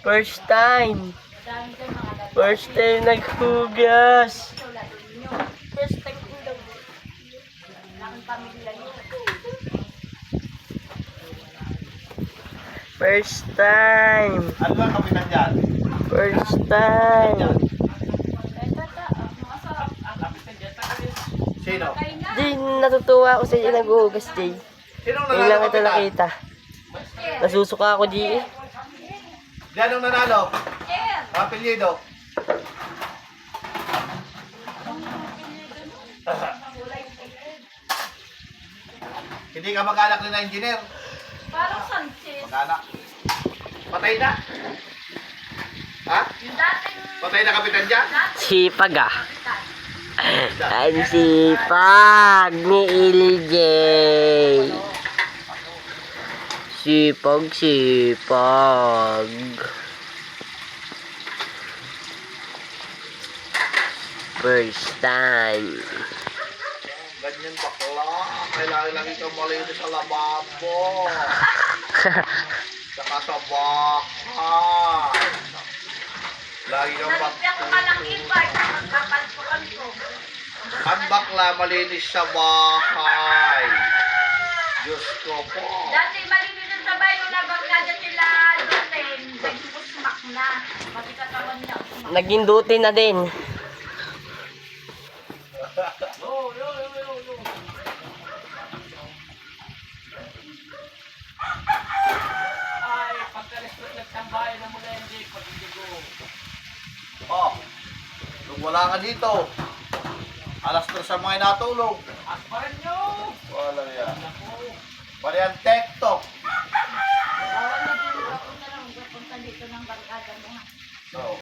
First time. Dami kayo mga dami. First time naghugas. First time ko daw. Laking pamilya niyo. First time. Ano ba kapitan dyan? First time. Sino? Di, natutuwa ako sa iyo naghugas, Jay. Sinong Ngayon nanalo lang kita kapitan? nakita. Nasusuka ako, Jay. Diyan ang nanalo? Apelyido? Hindi ka mag-anak ni na engineer? Parang Sanchez. Mag-anak. Patay na? Ha? Yung dating Patay na kapitan dyan? Sipag ah. Ang sipag ni LJ. Sipag, sipag. First time. Ganyan bakla. Kailangan lang ikaw malinis sa lababo. Saka sa bahay. Lagi kang nalipya ko ka ng invite. Magpapalpukan ko. Ang bakla malinis sa bahay. Diyos ko po. Dati malinis yung sabay nung nabangkada sila doon. Naging usmak na. Pati katawan niya usmak. Naging duty na din. Oh, nung wala ka dito, alas 3 sa mga natulog. Asparan nyo! Wala yan. Wala yan, TikTok. Bawal na din ako na lang pupunta dito ng barkada mo. So,